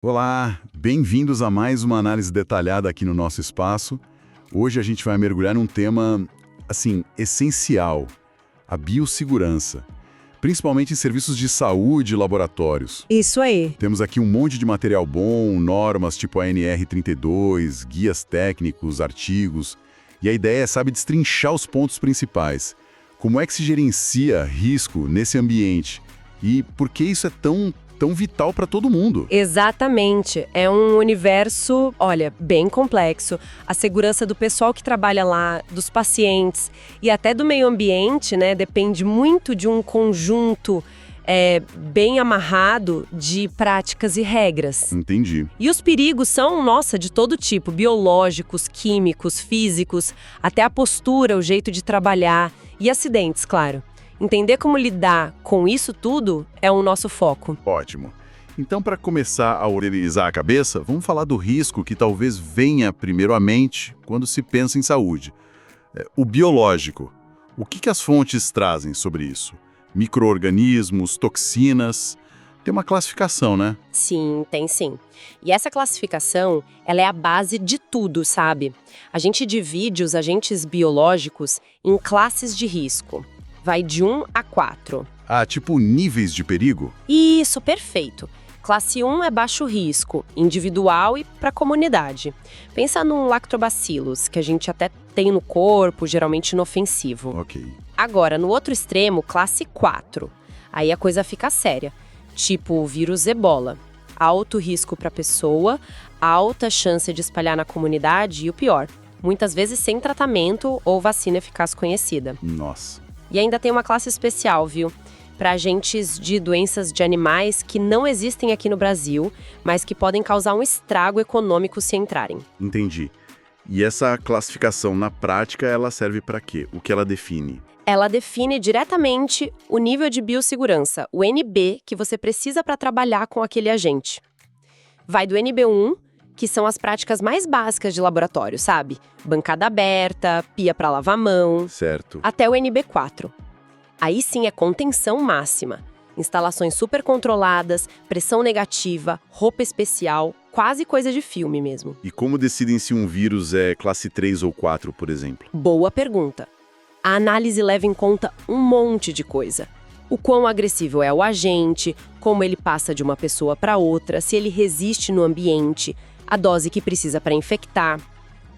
Olá, bem-vindos a mais uma análise detalhada aqui no nosso espaço. Hoje a gente vai mergulhar num tema, essencial, a biossegurança, principalmente em serviços de saúde e laboratórios. Isso aí. Temos aqui um monte de material bom, normas tipo a ANR32, guias técnicos, artigos, e a ideia é, destrinchar os pontos principais. Como é que se gerencia risco nesse ambiente? E por que isso é tão vital para todo mundo? Exatamente. É um universo, bem complexo. A segurança do pessoal que trabalha lá, dos pacientes e até do meio ambiente, né, depende muito de um conjunto bem amarrado de práticas e regras. Entendi. E os perigos são, de todo tipo, biológicos, químicos, físicos, até a postura, o jeito de trabalhar e acidentes, claro. Entender como lidar com isso tudo é o nosso foco. Ótimo. Então, para começar a organizar a cabeça, vamos falar do risco que talvez venha primeiro à mente quando se pensa em saúde. O biológico. O que as fontes trazem sobre isso? Micro-organismos, toxinas. Tem uma classificação, né? Sim, tem sim. E essa classificação, ela é a base de tudo, sabe? A gente divide os agentes biológicos em classes de risco. Vai de 1 a 4. Ah, tipo níveis de perigo? Isso, perfeito. Classe 1 é baixo risco, individual e para a comunidade. Pensa num lactobacillus, que a gente até tem no corpo, geralmente inofensivo. Ok. Agora, no outro extremo, classe 4. Aí a coisa fica séria. Tipo o vírus Ebola. Alto risco para a pessoa, alta chance de espalhar na comunidade e o pior, muitas vezes sem tratamento ou vacina eficaz conhecida. Nossa. E ainda tem uma classe especial, viu? Para agentes de doenças de animais que não existem aqui no Brasil, mas que podem causar um estrago econômico se entrarem. Entendi. E essa classificação, na prática, ela serve para quê? O que ela define? Ela define diretamente o nível de biossegurança, o NB, que você precisa para trabalhar com aquele agente. Vai do NB1, que são as práticas mais básicas de laboratório, sabe? Bancada aberta, pia para lavar a mão, Certo. até o NB4. Aí sim é contenção máxima. Instalações super controladas, pressão negativa, roupa especial, quase coisa de filme mesmo. E como decidem se um vírus é classe 3 ou 4, por exemplo? Boa pergunta. A análise leva em conta um monte de coisa. O quão agressivo é o agente, como ele passa de uma pessoa para outra, se ele resiste no ambiente, a dose que precisa para infectar.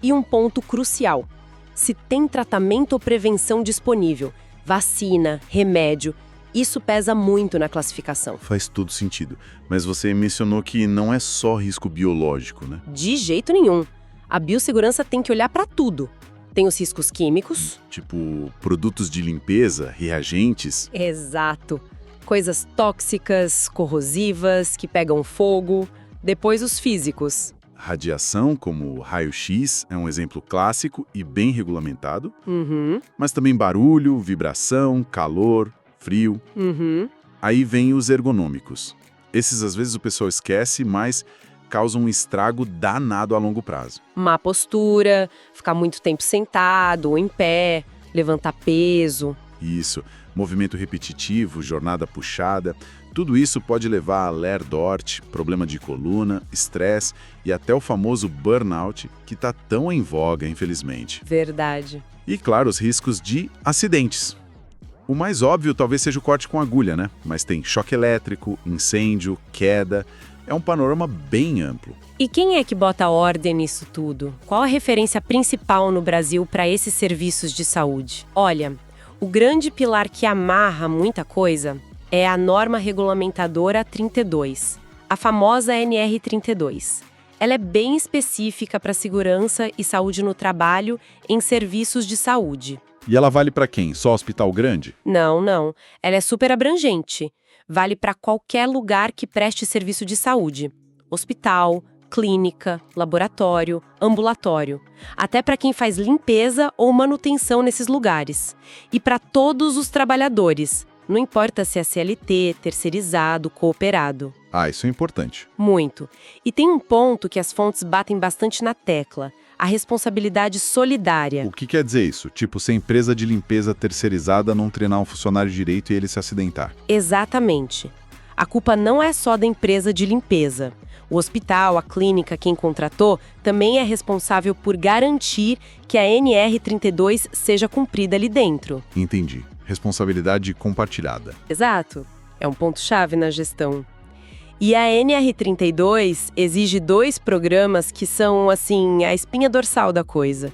E um ponto crucial: se tem tratamento ou prevenção disponível, vacina, remédio. Isso pesa muito na classificação. Faz todo sentido. Mas você mencionou que não é só risco biológico, né? De jeito nenhum. A biossegurança tem que olhar para tudo. Tem os riscos químicos. Tipo, produtos de limpeza, reagentes. Exato. Coisas tóxicas, corrosivas, que pegam fogo. Depois os físicos. Radiação, como raio-x, é um exemplo clássico e bem regulamentado. Uhum. Mas também barulho, vibração, calor, frio. Uhum. Aí vem os ergonômicos. Esses, às vezes, o pessoal esquece, mas causam um estrago danado a longo prazo. Má postura, ficar muito tempo sentado ou em pé, levantar peso. Isso, movimento repetitivo, jornada puxada, tudo isso pode levar a Ler-Dort, problema de coluna, estresse e até o famoso burnout, que está tão em voga, infelizmente. Verdade. E, claro, os riscos de acidentes. O mais óbvio talvez seja o corte com agulha, né? Mas tem choque elétrico, incêndio, queda. É um panorama bem amplo. E quem é que bota ordem nisso tudo? Qual a referência principal no Brasil para esses serviços de saúde? Olha, o grande pilar que amarra muita coisa é a norma regulamentadora 32, a famosa NR32. Ela é bem específica para segurança e saúde no trabalho em serviços de saúde. E ela vale para quem? Só hospital grande? Não. Ela é super abrangente. Vale para qualquer lugar que preste serviço de saúde. Hospital, clínica, laboratório, ambulatório. Até para quem faz limpeza ou manutenção nesses lugares. E para todos os trabalhadores. Não importa se é CLT, terceirizado, cooperado. Ah, isso é importante. Muito. E tem um ponto que as fontes batem bastante na tecla: a responsabilidade solidária. O que quer dizer isso? Tipo, se a empresa de limpeza terceirizada não treinar um funcionário direito e ele se acidentar. Exatamente. A culpa não é só da empresa de limpeza. O hospital, a clínica, quem contratou, também é responsável por garantir que a NR32 seja cumprida ali dentro. Entendi. Responsabilidade compartilhada. Exato. É um ponto-chave na gestão. E a NR32 exige 2 programas que são, assim, a espinha dorsal da coisa.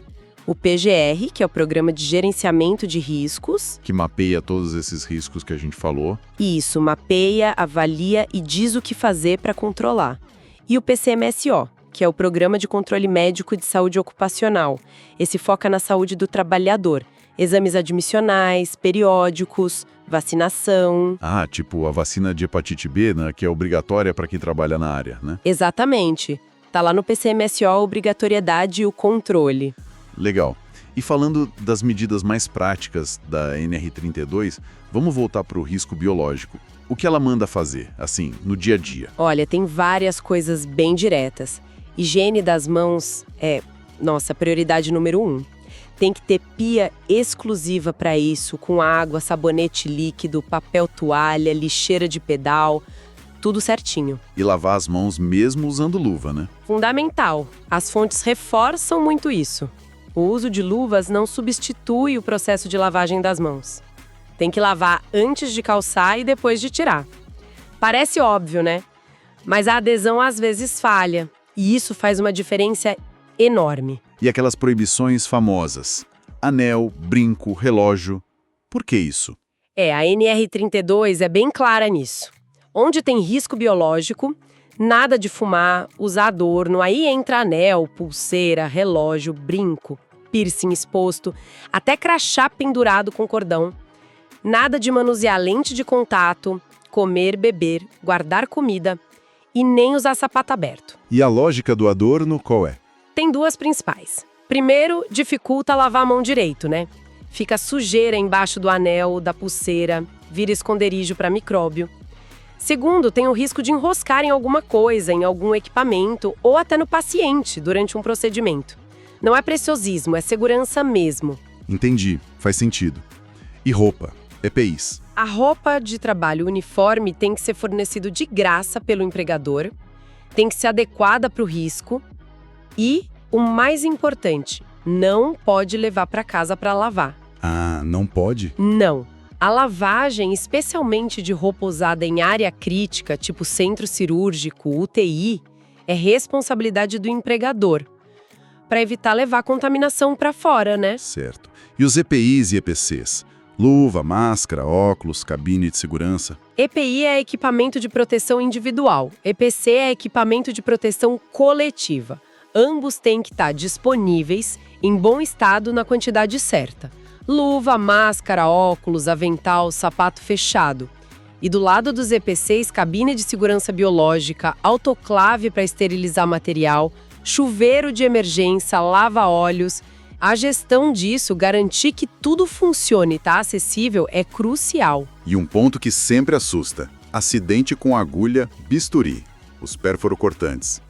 O PGR, que é o Programa de Gerenciamento de Riscos. Que mapeia todos esses riscos que a gente falou. Isso, mapeia, avalia e diz o que fazer para controlar. E o PCMSO, que é o Programa de Controle Médico de Saúde Ocupacional. Esse foca na saúde do trabalhador. Exames admissionais, periódicos, vacinação. Ah, tipo a vacina de hepatite B, né, que é obrigatória para quem trabalha na área, né? Exatamente. Tá lá no PCMSO a obrigatoriedade e o controle. Legal. E falando das medidas mais práticas da NR32, vamos voltar para o risco biológico. O que ela manda fazer, assim, no dia a dia? Olha, tem várias coisas bem diretas. Higiene das mãos é, prioridade número 1. Tem que ter pia exclusiva para isso, com água, sabonete líquido, papel toalha, lixeira de pedal, tudo certinho. E lavar as mãos mesmo usando luva, né? Fundamental. As fontes reforçam muito isso. O uso de luvas não substitui o processo de lavagem das mãos. Tem que lavar antes de calçar e depois de tirar. Parece óbvio, né? Mas a adesão às vezes falha, e isso faz uma diferença enorme. E aquelas proibições famosas? Anel, brinco, relógio. Por que isso? A NR32 é bem clara nisso. Onde tem risco biológico, nada de fumar, usar adorno, aí entra anel, pulseira, relógio, brinco, piercing exposto, até crachá pendurado com cordão. Nada de manusear lente de contato, comer, beber, guardar comida e nem usar sapato aberto. E a lógica do adorno qual é? Tem 2 principais. Primeiro, dificulta lavar a mão direito, né? Fica sujeira embaixo do anel, da pulseira, vira esconderijo para micróbio. Segundo, tem o risco de enroscar em alguma coisa, em algum equipamento ou até no paciente durante um procedimento. Não é preciosismo, é segurança mesmo. Entendi, faz sentido. E roupa, EPIs? A roupa de trabalho uniforme tem que ser fornecido de graça pelo empregador, tem que ser adequada para o risco e, o mais importante, não pode levar para casa para lavar. Ah, não pode? Não. A lavagem, especialmente de roupa usada em área crítica, tipo centro cirúrgico, UTI, é responsabilidade do empregador, para evitar levar contaminação para fora, né? Certo. E os EPIs e EPCs? Luva, máscara, óculos, cabine de segurança? EPI é equipamento de proteção individual. EPC é equipamento de proteção coletiva. Ambos têm que estar disponíveis, em bom estado, na quantidade certa. Luva, máscara, óculos, avental, sapato fechado. E do lado dos EPCs, cabine de segurança biológica, autoclave para esterilizar material, chuveiro de emergência, lava-óleos. A gestão disso, garantir que tudo funcione e está acessível, é crucial. E um ponto que sempre assusta: acidente com agulha, bisturi, os pérfuro-cortantes.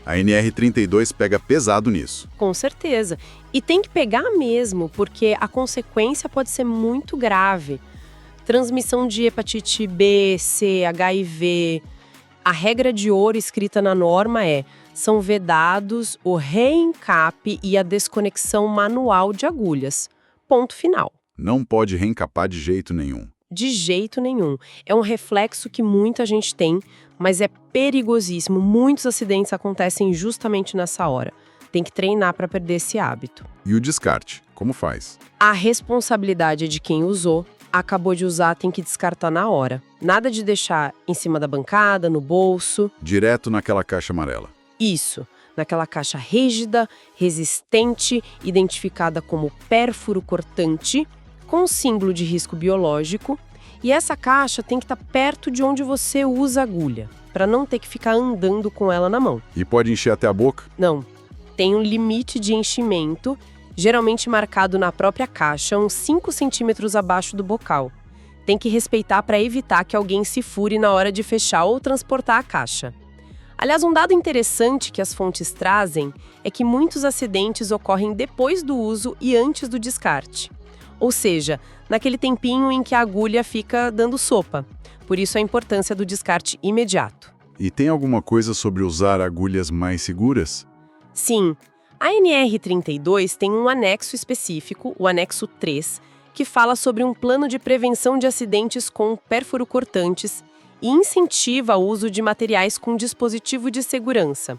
A NR32 pega pesado nisso. Com certeza. E tem que pegar mesmo, porque a consequência pode ser muito grave. Transmissão de hepatite B, C, HIV. A regra de ouro escrita na norma são vedados o reencape e a desconexão manual de agulhas. Ponto final. Não pode reencapar de jeito nenhum. De jeito nenhum. É um reflexo que muita gente tem, mas é perigosíssimo. Muitos acidentes acontecem justamente nessa hora. Tem que treinar para perder esse hábito. E o descarte, como faz? A responsabilidade é de quem usou. Acabou de usar, tem que descartar na hora. Nada de deixar em cima da bancada, no bolso. Direto naquela caixa amarela. Isso, naquela caixa rígida, resistente, identificada como pérfuro cortante, com símbolo de risco biológico. E essa caixa tem que estar perto de onde você usa a agulha, para não ter que ficar andando com ela na mão. E pode encher até a boca? Não, tem um limite de enchimento, geralmente marcado na própria caixa, uns 5 centímetros abaixo do bocal. Tem que respeitar para evitar que alguém se fure na hora de fechar ou transportar a caixa. Aliás, um dado interessante que as fontes trazem é que muitos acidentes ocorrem depois do uso e antes do descarte. Ou seja, naquele tempinho em que a agulha fica dando sopa. Por isso a importância do descarte imediato. E tem alguma coisa sobre usar agulhas mais seguras? Sim, a NR32 tem um anexo específico, o anexo 3, que fala sobre um plano de prevenção de acidentes com pérfuro-cortantes e incentiva o uso de materiais com dispositivo de segurança.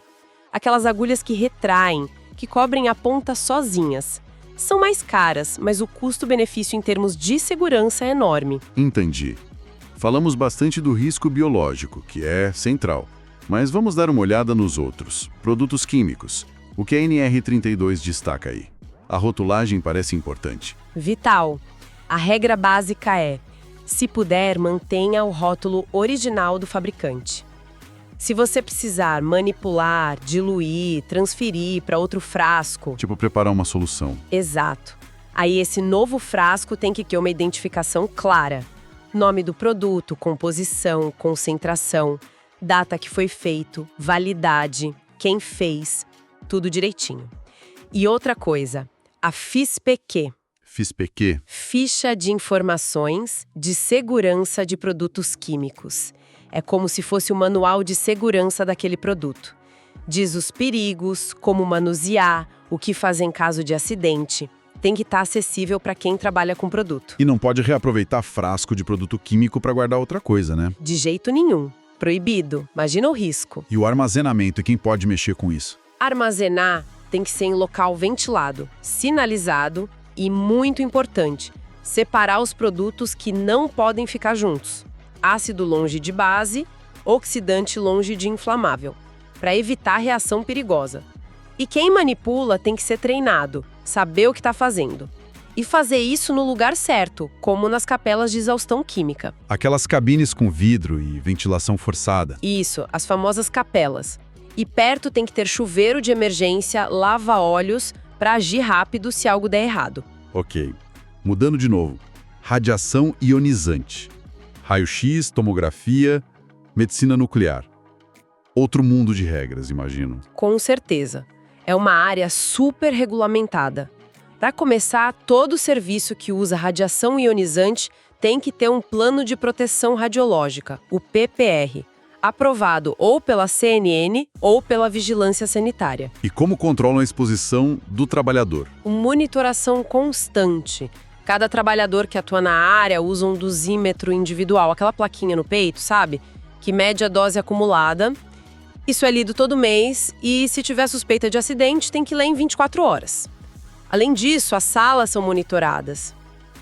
Aquelas agulhas que retraem, que cobrem a ponta sozinhas. São mais caras, mas o custo-benefício em termos de segurança é enorme. Entendi. Falamos bastante do risco biológico, que é central. Mas vamos dar uma olhada nos outros. Produtos químicos. O que a NR32 destaca aí? A rotulagem parece importante. Vital. A regra básica é: se puder, mantenha o rótulo original do fabricante. Se você precisar manipular, diluir, transferir para outro frasco... Tipo preparar uma solução. Exato. Aí esse novo frasco tem que ter uma identificação clara. Nome do produto, composição, concentração, data que foi feito, validade, quem fez, tudo direitinho. E outra coisa, a FISPQ. FISPQ? Ficha de Informações de Segurança de Produtos Químicos. É como se fosse o manual de segurança daquele produto. Diz os perigos, como manusear, o que fazer em caso de acidente. Tem que estar acessível para quem trabalha com produto. E não pode reaproveitar frasco de produto químico para guardar outra coisa, né? De jeito nenhum. Proibido. Imagina o risco. E o armazenamento, e quem pode mexer com isso? Armazenar tem que ser em local ventilado, sinalizado e, muito importante, separar os produtos que não podem ficar juntos. Ácido longe de base, oxidante longe de inflamável, para evitar reação perigosa. E quem manipula tem que ser treinado, saber o que está fazendo. E fazer isso no lugar certo, como nas capelas de exaustão química. Aquelas cabines com vidro e ventilação forçada. Isso, as famosas capelas. E perto tem que ter chuveiro de emergência, lava-óleos, para agir rápido se algo der errado. Ok. Mudando de novo. Radiação ionizante. Raio-X, tomografia, medicina nuclear. Outro mundo de regras, imagino. Com certeza. É uma área super regulamentada. Para começar, todo serviço que usa radiação ionizante tem que ter um plano de proteção radiológica, o PPR, aprovado ou pela CNN ou pela Vigilância Sanitária. E como controlam a exposição do trabalhador? Uma monitoração constante. Cada trabalhador que atua na área usa um dosímetro individual, aquela plaquinha no peito, sabe? Que mede a dose acumulada. Isso é lido todo mês e, se tiver suspeita de acidente, tem que ler em 24 horas. Além disso, as salas são monitoradas.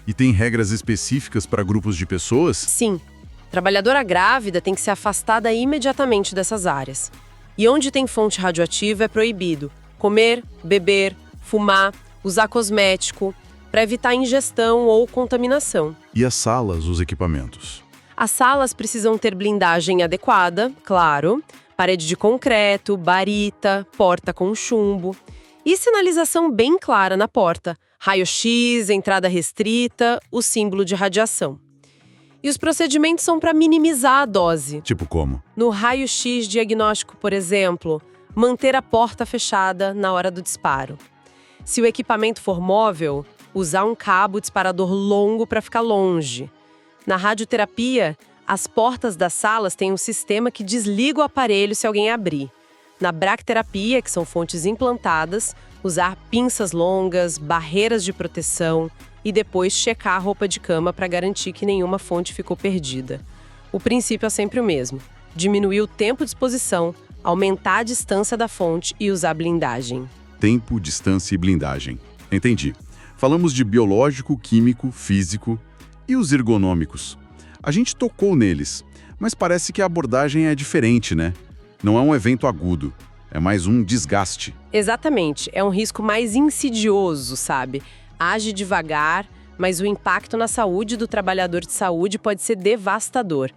E tem regras específicas para grupos de pessoas? Sim. Trabalhadora grávida tem que ser afastada imediatamente dessas áreas. E onde tem fonte radioativa é proibido comer, beber, fumar, usar cosmético, para evitar ingestão ou contaminação. E as salas, os equipamentos? As salas precisam ter blindagem adequada, claro, parede de concreto, barita, porta com chumbo e sinalização bem clara na porta, raio-x, entrada restrita, o símbolo de radiação. E os procedimentos são para minimizar a dose. Tipo como? No raio-x diagnóstico, por exemplo, manter a porta fechada na hora do disparo. Se o equipamento for móvel, usar um cabo disparador longo para ficar longe. Na radioterapia, as portas das salas têm um sistema que desliga o aparelho se alguém abrir. Na bracterapia, que são fontes implantadas, usar pinças longas, barreiras de proteção e depois checar a roupa de cama para garantir que nenhuma fonte ficou perdida. O princípio é sempre o mesmo: diminuir o tempo de exposição, aumentar a distância da fonte e usar blindagem. Tempo, distância e blindagem. Entendi. Falamos de biológico, químico, físico e os ergonômicos. A gente tocou neles, mas parece que a abordagem é diferente, né? Não é um evento agudo, é mais um desgaste. Exatamente, é um risco mais insidioso, sabe? Age devagar, mas o impacto na saúde do trabalhador de saúde pode ser devastador.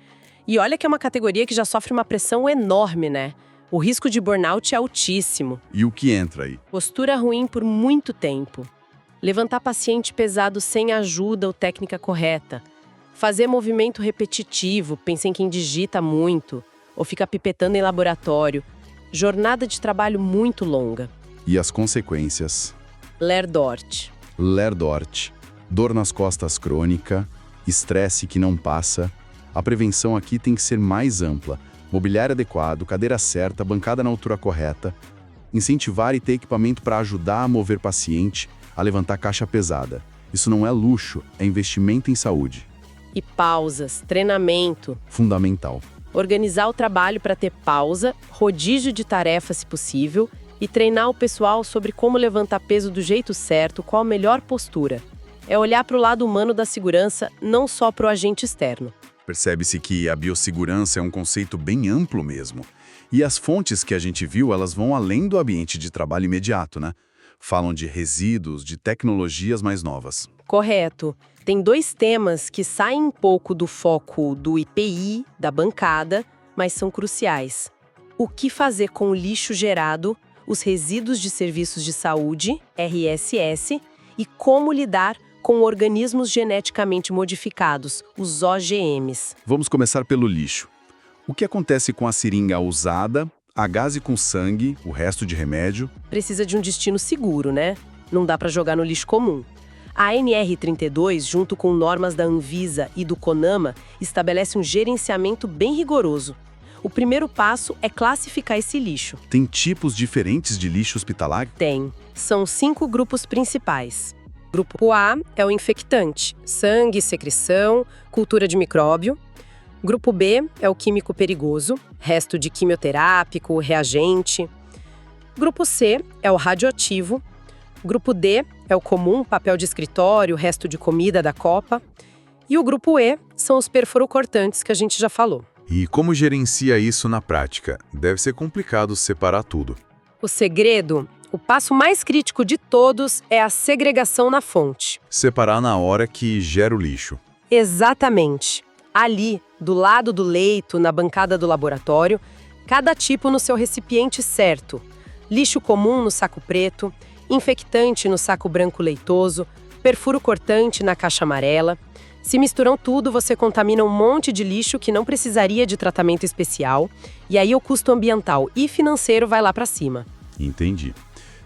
E olha que é uma categoria que já sofre uma pressão enorme, né? O risco de burnout é altíssimo. E o que entra aí? Postura ruim por muito tempo. Levantar paciente pesado sem ajuda ou técnica correta. Fazer movimento repetitivo, pensa em quem digita muito, ou fica pipetando em laboratório. Jornada de trabalho muito longa. E as consequências? Ler-Dort. Ler-Dort. Dor nas costas crônica, estresse que não passa. A prevenção aqui tem que ser mais ampla. Mobiliário adequado, cadeira certa, bancada na altura correta. Incentivar e ter equipamento para ajudar a mover paciente, a levantar caixa pesada. Isso não é luxo, é investimento em saúde. E pausas, treinamento. Fundamental. Organizar o trabalho para ter pausa, rodízio de tarefas se possível, e treinar o pessoal sobre como levantar peso do jeito certo, qual a melhor postura. É olhar para o lado humano da segurança, não só para o agente externo. Percebe-se que a biossegurança é um conceito bem amplo mesmo. E as fontes que a gente viu, elas vão além do ambiente de trabalho imediato, né? Falam de resíduos, de tecnologias mais novas. Correto. Tem 2 temas que saem um pouco do foco do IPI, da bancada, mas são cruciais. O que fazer com o lixo gerado, os resíduos de serviços de saúde, RSS, e como lidar com organismos geneticamente modificados, os OGMs. Vamos começar pelo lixo. O que acontece com a seringa usada, a gase com sangue, o resto de remédio? Precisa de um destino seguro, né? Não dá para jogar no lixo comum. A NR32, junto com normas da Anvisa e do CONAMA, estabelece um gerenciamento bem rigoroso. O primeiro passo é classificar esse lixo. Tem tipos diferentes de lixo hospitalar? Tem. São 5 grupos principais. Grupo A é o infectante, sangue, secreção, cultura de micróbio. Grupo B é o químico perigoso, resto de quimioterápico, reagente. Grupo C é o radioativo. Grupo D é o comum, papel de escritório, resto de comida da copa. E o grupo E são os perforocortantes que a gente já falou. E como gerencia isso na prática? Deve ser complicado separar tudo. O segredo, o passo mais crítico de todos é a segregação na fonte. Separar na hora que gera o lixo. Exatamente. Ali, do lado do leito, na bancada do laboratório, cada tipo no seu recipiente certo. Lixo comum no saco preto, infectante no saco branco leitoso, perfuro cortante na caixa amarela. Se misturam tudo, você contamina um monte de lixo que não precisaria de tratamento especial, e aí o custo ambiental e financeiro vai lá para cima. Entendi.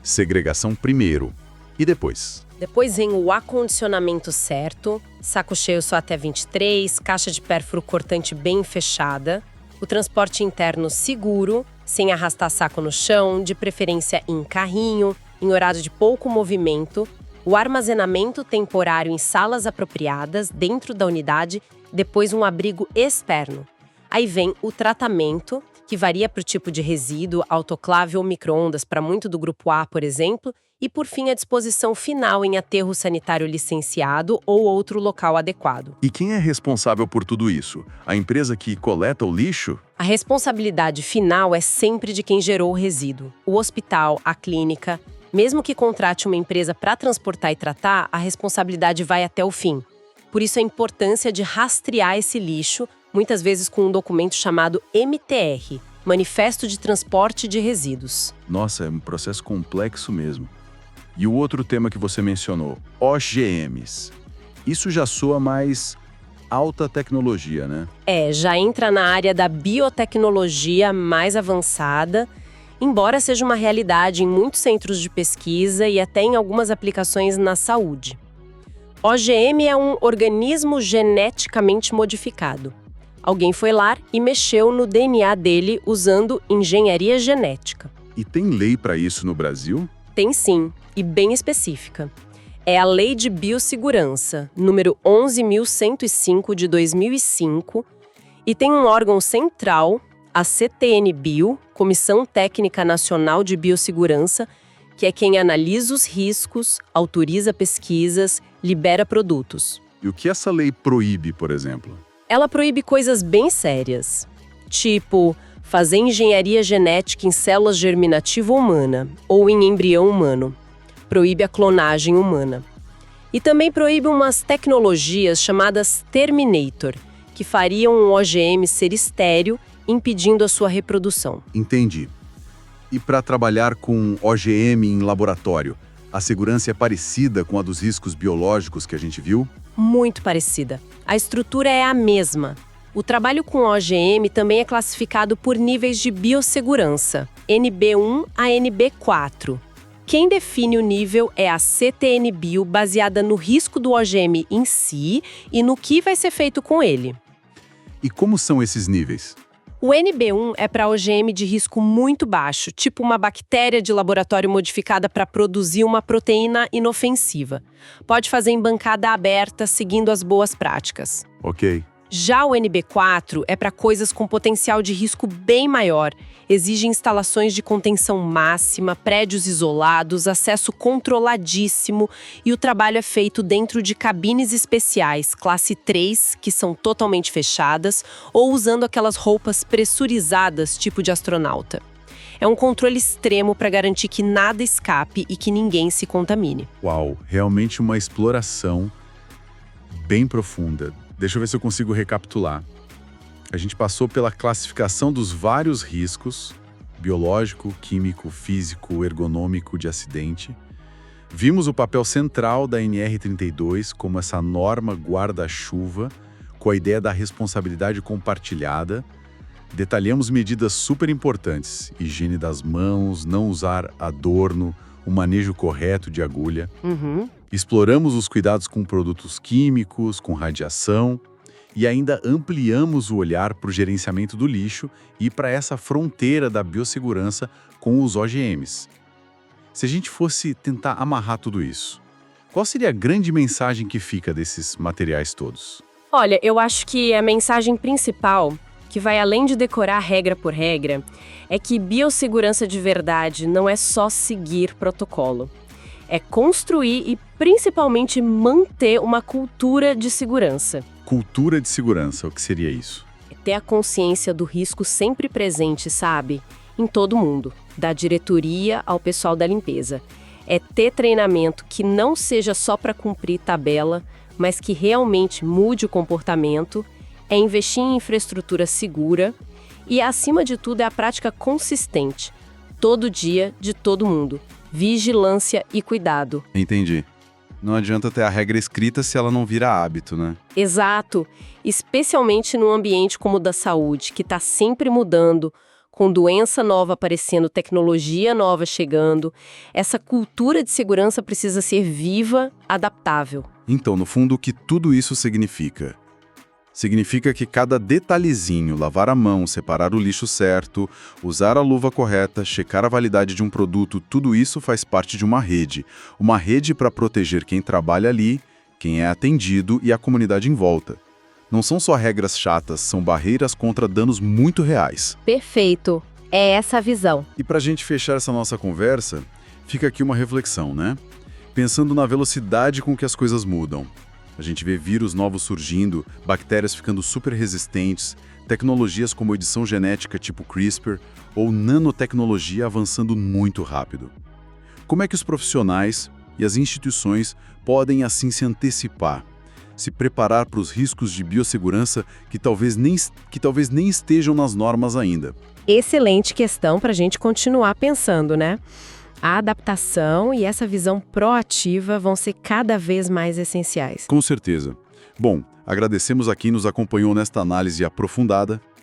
Segregação primeiro. E depois? Depois vem o acondicionamento certo, saco cheio só até 23, caixa de pérfuro cortante bem fechada, o transporte interno seguro, sem arrastar saco no chão, de preferência em carrinho, em horário de pouco movimento, o armazenamento temporário em salas apropriadas dentro da unidade, depois um abrigo externo. Aí vem o tratamento, que varia para o tipo de resíduo, autoclave ou micro-ondas para muito do grupo A, por exemplo, e por fim a disposição final em aterro sanitário licenciado ou outro local adequado. E quem é responsável por tudo isso? A empresa que coleta o lixo? A responsabilidade final é sempre de quem gerou o resíduo. O hospital, a clínica. Mesmo que contrate uma empresa para transportar e tratar, a responsabilidade vai até o fim. Por isso a importância de rastrear esse lixo, muitas vezes com um documento chamado MTR, Manifesto de Transporte de Resíduos. Nossa, é um processo complexo mesmo. E o outro tema que você mencionou, OGMs. Isso já soa mais alta tecnologia, né? Já entra na área da biotecnologia mais avançada, embora seja uma realidade em muitos centros de pesquisa e até em algumas aplicações na saúde. OGM é um organismo geneticamente modificado. Alguém foi lá e mexeu no DNA dele usando engenharia genética. E tem lei para isso no Brasil? Tem sim, e bem específica. É a Lei de Biossegurança, número 11.105 de 2005, e tem um órgão central, a CTN-Bio, Comissão Técnica Nacional de Biossegurança, que é quem analisa os riscos, autoriza pesquisas, libera produtos. E o que essa lei proíbe, por exemplo? Ela proíbe coisas bem sérias, tipo fazer engenharia genética em células germinativa humana ou em embrião humano. Proíbe a clonagem humana. E também proíbe umas tecnologias chamadas Terminator, que fariam um OGM ser estéril, impedindo a sua reprodução. Entendi. E para trabalhar com OGM em laboratório, a segurança é parecida com a dos riscos biológicos que a gente viu? Muito parecida. A estrutura é a mesma. O trabalho com OGM também é classificado por níveis de biossegurança, NB1 a NB4. Quem define o nível é a CTN-Bio, baseada no risco do OGM em si e no que vai ser feito com ele. E como são esses níveis? O NB1 é para OGM de risco muito baixo, tipo uma bactéria de laboratório modificada para produzir uma proteína inofensiva. Pode fazer em bancada aberta, seguindo as boas práticas. Ok. Já o NB4 é para coisas com potencial de risco bem maior. Exige instalações de contenção máxima, prédios isolados, acesso controladíssimo e o trabalho é feito dentro de cabines especiais, classe 3, que são totalmente fechadas, ou usando aquelas roupas pressurizadas, tipo de astronauta. É um controle extremo para garantir que nada escape e que ninguém se contamine. Uau, realmente uma exploração bem profunda. Deixa eu ver se eu consigo recapitular. A gente passou pela classificação dos vários riscos, biológico, químico, físico, ergonômico de acidente. Vimos o papel central da NR32 como essa norma guarda-chuva, com a ideia da responsabilidade compartilhada. Detalhamos medidas super importantes: higiene das mãos, não usar adorno, o manejo correto de agulha. Exploramos os cuidados com produtos químicos, com radiação, e ainda ampliamos o olhar para o gerenciamento do lixo e para essa fronteira da biossegurança com os OGMs. Se a gente fosse tentar amarrar tudo isso, qual seria a grande mensagem que fica desses materiais todos? Olha, eu acho que a mensagem principal, que vai além de decorar regra por regra, é que biossegurança de verdade não é só seguir protocolo. É construir e, principalmente, manter uma cultura de segurança. Cultura de segurança, o que seria isso? É ter a consciência do risco sempre presente, sabe? Em todo mundo, da diretoria ao pessoal da limpeza. É ter treinamento que não seja só para cumprir tabela, mas que realmente mude o comportamento, é investir em infraestrutura segura e, acima de tudo, é a prática consistente, todo dia, de todo mundo. Vigilância e cuidado. Entendi. Não adianta ter a regra escrita se ela não vira hábito, né? Exato. Especialmente num ambiente como o da saúde, que está sempre mudando, com doença nova aparecendo, tecnologia nova chegando. Essa cultura de segurança precisa ser viva, adaptável. Então, no fundo, o que tudo isso significa? Significa que cada detalhezinho, lavar a mão, separar o lixo certo, usar a luva correta, checar a validade de um produto, tudo isso faz parte de uma rede. Uma rede para proteger quem trabalha ali, quem é atendido e a comunidade em volta. Não são só regras chatas, são barreiras contra danos muito reais. Perfeito. É essa a visão. E para a gente fechar essa nossa conversa, fica aqui uma reflexão, né? Pensando na velocidade com que as coisas mudam. A gente vê vírus novos surgindo, bactérias ficando super resistentes, tecnologias como edição genética tipo CRISPR ou nanotecnologia avançando muito rápido. Como é que os profissionais e as instituições podem assim se antecipar, se preparar para os riscos de biossegurança que talvez nem estejam nas normas ainda? Excelente questão para a gente continuar pensando, né? A adaptação e essa visão proativa vão ser cada vez mais essenciais. Com certeza. Bom, agradecemos a quem nos acompanhou nesta análise aprofundada.